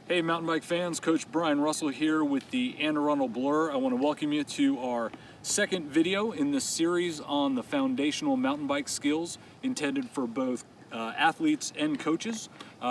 Hey mountain bike fans, Coach Brian Russell here with the Anne Arundel Blur. I want to welcome you to our second video in this series on the foundational mountain bike skills intended for both athletes and coaches.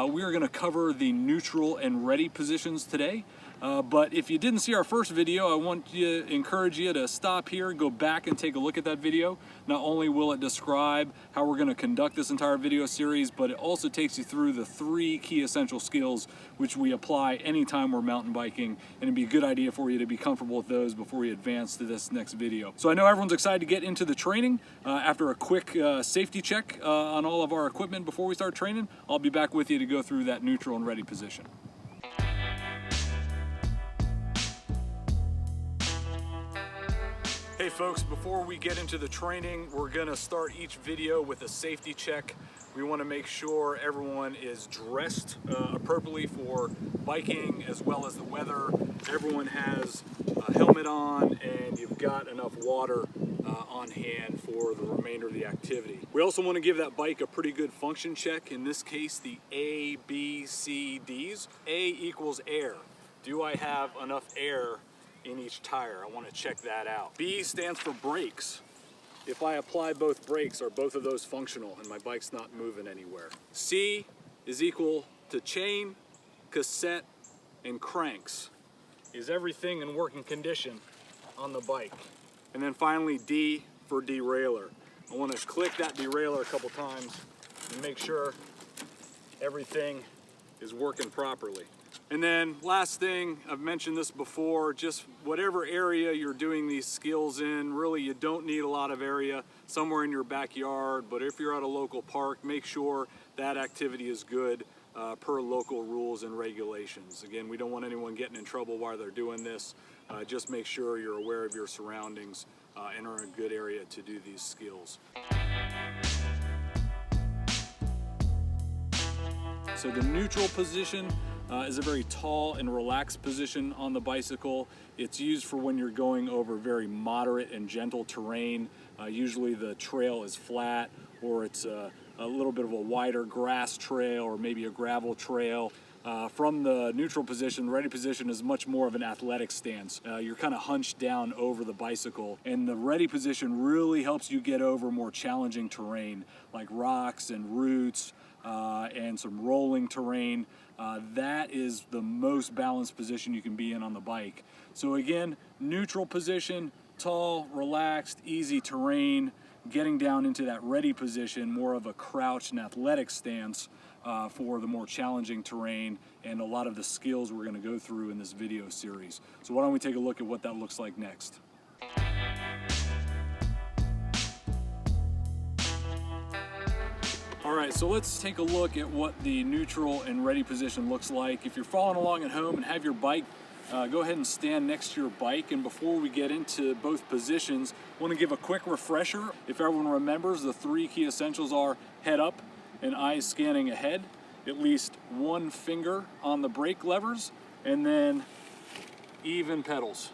We are going to cover the neutral and ready positions today. But if you didn't see our first video, I want to encourage you to stop here, go back and take a look at that video. Not only will it describe how we're going to conduct this entire video series, but it also takes you through the 3 key essential skills which we apply anytime we're mountain biking, and it'd be a good idea for you to be comfortable with those before we advance to this next video. So I know everyone's excited to get into the training. After a quick safety check on all of our equipment before we start training, I'll be back with you to go through that neutral and ready position. Hey folks, before we get into the training, we're gonna start each video with a safety check. We wanna make sure everyone is dressed appropriately for biking as well as the weather. Everyone has a helmet on and you've got enough water on hand for the remainder of the activity. We also wanna give that bike a pretty good function check. In this case, the A, B, C, Ds. A equals air. Do I have enough air in each tire? I want to check that out. B stands for brakes. If I apply both brakes, are both of those functional and my bike's not moving anywhere? C is equal to chain, cassette, and cranks. Is everything in working condition on the bike? And then finally D for derailleur. I want to click that derailleur a couple times and make sure everything is working properly. And then last thing, I've mentioned this before, just whatever area you're doing these skills in, really you don't need a lot of area, somewhere in your backyard, but if you're at a local park, make sure that activity is good per local rules and regulations. Again, we don't want anyone getting in trouble while they're doing this. Just make sure you're aware of your surroundings and are in a good area to do these skills. So the neutral position is a very tall and relaxed position on the bicycle. It's used for when you're going over very moderate and gentle terrain. Usually the trail is flat, or it's a little bit of a wider grass trail or maybe a gravel trail. From the neutral position, the ready position is much more of an athletic stance. You're kind of hunched down over the bicycle, and the ready position really helps you get over more challenging terrain like rocks and roots and some rolling terrain. That is the most balanced position you can be in on the bike. So again, neutral position, tall, relaxed, easy terrain, getting down into that ready position, more of a crouched and athletic stance for the more challenging terrain and a lot of the skills we're going to go through in this video series. So why don't we take a look at what that looks like next. All right, so let's take a look at what the neutral and ready position looks like. If you're following along at home and have your bike, go ahead and stand next to your bike. And before we get into both positions, I want to give a quick refresher. If everyone remembers, the 3 key essentials are head up and eyes scanning ahead, at least one finger on the brake levers, and then even pedals.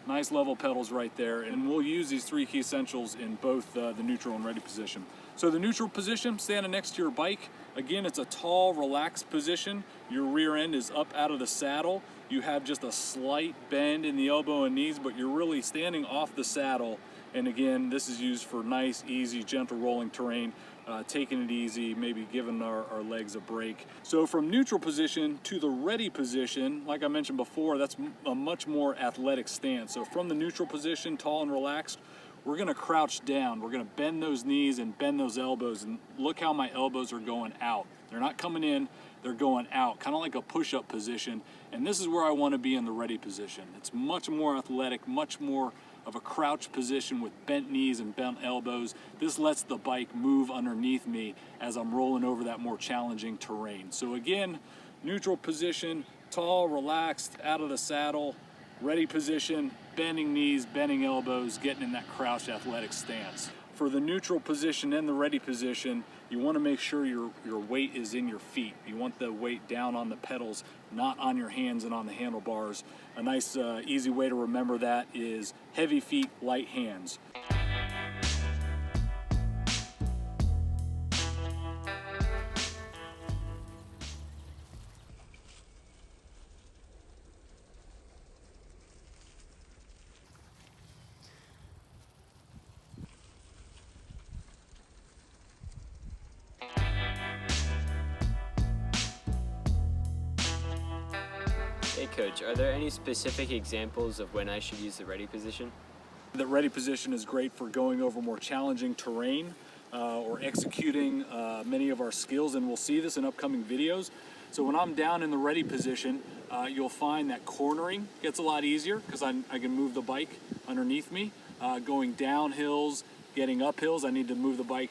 Nice level pedals right there, and we'll use these 3 key essentials in both the neutral and ready position. So the neutral position, standing next to your bike, again, it's a tall, relaxed position. Your rear end is up out of the saddle. You have just a slight bend in the elbow and knees, but you're really standing off the saddle. And again, this is used for nice, easy, gentle rolling terrain, taking it easy, maybe giving our legs a break. So from neutral position to the ready position, like I mentioned before, that's a much more athletic stance. So from the neutral position, tall and relaxed, we're gonna crouch down. We're gonna bend those knees and bend those elbows, and look how my elbows are going out. They're not coming in, they're going out, kind of like a push-up position. And this is where I wanna be in the ready position. It's much more athletic, much more of a crouch position with bent knees and bent elbows. This lets the bike move underneath me as I'm rolling over that more challenging terrain. So again, neutral position, tall, relaxed, out of the saddle, ready position, bending knees, bending elbows, getting in that crouched athletic stance. For the neutral position and the ready position, you want to make sure your weight is in your feet. You want the weight down on the pedals, not on your hands and on the handlebars. A nice easy way to remember that is heavy feet, light hands. Hey Coach, are there any specific examples of when I should use the ready position? The ready position is great for going over more challenging terrain or executing many of our skills, and we'll see this in upcoming videos. So when I'm down in the ready position, you'll find that cornering gets a lot easier because I can move the bike underneath me. Going down hills, getting up hills, I need to move the bike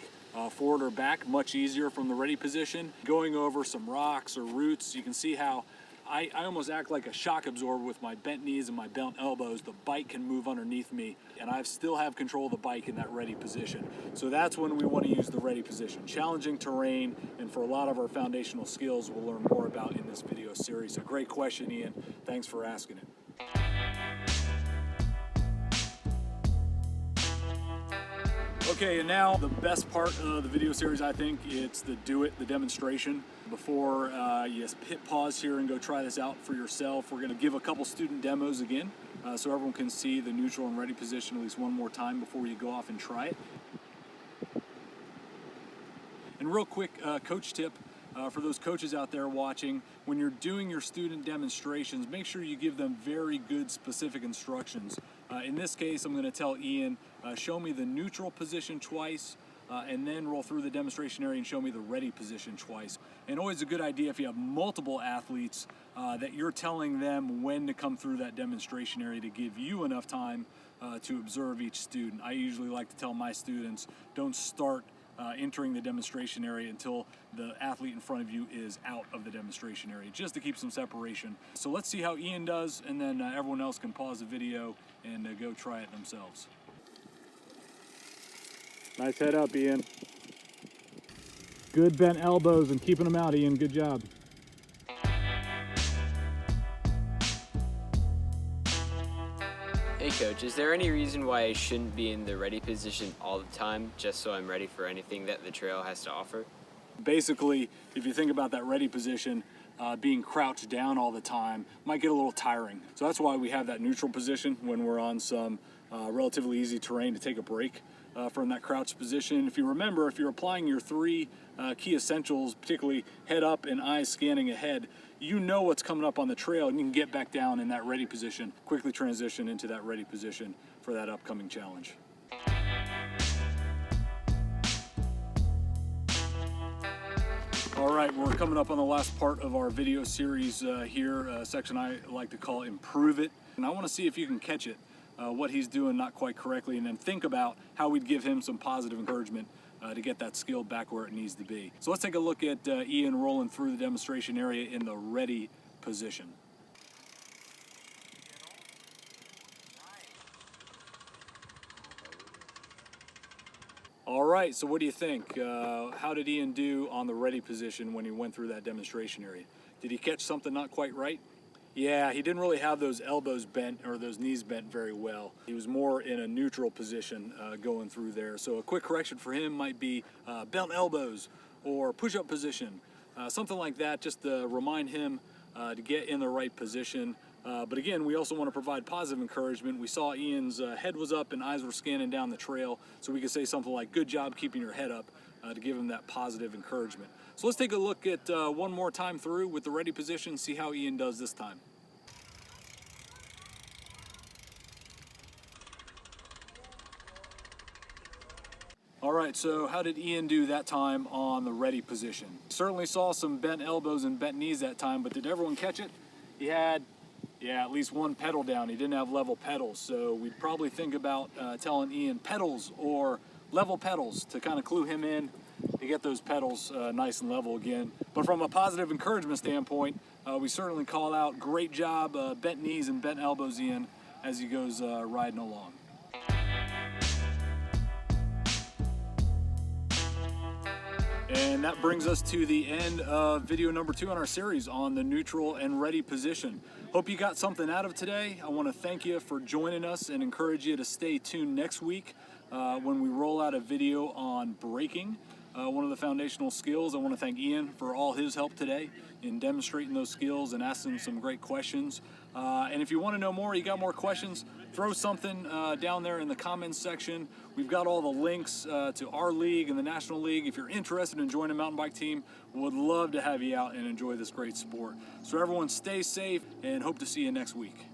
forward or back, much easier from the ready position. Going over some rocks or roots, you can see how I almost act like a shock absorber with my bent knees and my bent elbows. The bike can move underneath me, and I still have control of the bike in that ready position. So that's when we want to use the ready position. Challenging terrain, and for a lot of our foundational skills we'll learn more about in this video series. So great question, Ian. Thanks for asking it. Okay, and now the best part of the video series, I think, it's the demonstration. Before you hit pause here and go try this out for yourself, we're going to give a couple student demos again so everyone can see the neutral and ready position at least one more time before you go off and try it. And real quick coach tip for those coaches out there watching, when you're doing your student demonstrations, make sure you give them very good specific instructions. In this case, I'm going to tell Ian, show me the neutral position twice, and then roll through the demonstration area and show me the ready position twice. And always a good idea if you have multiple athletes that you're telling them when to come through that demonstration area to give you enough time to observe each student. I usually like to tell my students, don't start entering the demonstration area until the athlete in front of you is out of the demonstration area, just to keep some separation. So let's see how Ian does, and then everyone else can pause the video and go try it themselves. Nice head up, Ian. Good bent elbows and keeping them out, Ian. Good job. Hey Coach, is there any reason why I shouldn't be in the ready position all the time, just so I'm ready for anything that the trail has to offer? Basically, if you think about that ready position, being crouched down all the time might get a little tiring. So that's why we have that neutral position when we're on some relatively easy terrain to take a break from that crouched position. If you remember, if you're applying your three key essentials, particularly head up and eyes scanning ahead, you know what's coming up on the trail and you can get back down in that ready position, quickly transition into that ready position for that upcoming challenge. All right, we're coming up on the last part of our video series here, a section I like to call Improve It. And I want to see if you can catch it, what he's doing not quite correctly, and then think about how we'd give him some positive encouragement to get that skill back where it needs to be. So let's take a look at Ian rolling through the demonstration area in the ready position. All right, so what do you think? How did Ian do on the ready position when he went through that demonstration area? Did he catch something not quite right? Yeah, he didn't really have those elbows bent or those knees bent very well. He was more in a neutral position going through there. So a quick correction for him might be bent elbows or push-up position, something like that, just to remind him to get in the right position. But again, we also want to provide positive encouragement. We saw Ian's head was up and eyes were scanning down the trail, so we could say something like, good job keeping your head up, to give him that positive encouragement. So let's take a look at one more time through with the ready position, see how Ian does this time. All right, so how did Ian do that time on the ready position? Certainly saw some bent elbows and bent knees that time, but did everyone catch it? He had, at least one pedal down. He didn't have level pedals, so we'd probably think about telling Ian pedals or level pedals to kind of clue him in to get those pedals nice and level again. But from a positive encouragement standpoint, we certainly call out, great job, bent knees and bent elbows, Ian, as he goes riding along. And that brings us to the end of video number 2 on our series on the neutral and ready position. Hope you got something out of today. I want to thank you for joining us and encourage you to stay tuned next week when we roll out a video on braking. one of the foundational skills. I want to thank Ian for all his help today in demonstrating those skills and asking some great questions. And if you want to know more, you got more questions, throw something down there in the comments section. We've got all the links to our league and the National League. If you're interested in joining a mountain bike team, would love to have you out and enjoy this great sport. So everyone stay safe and hope to see you next week.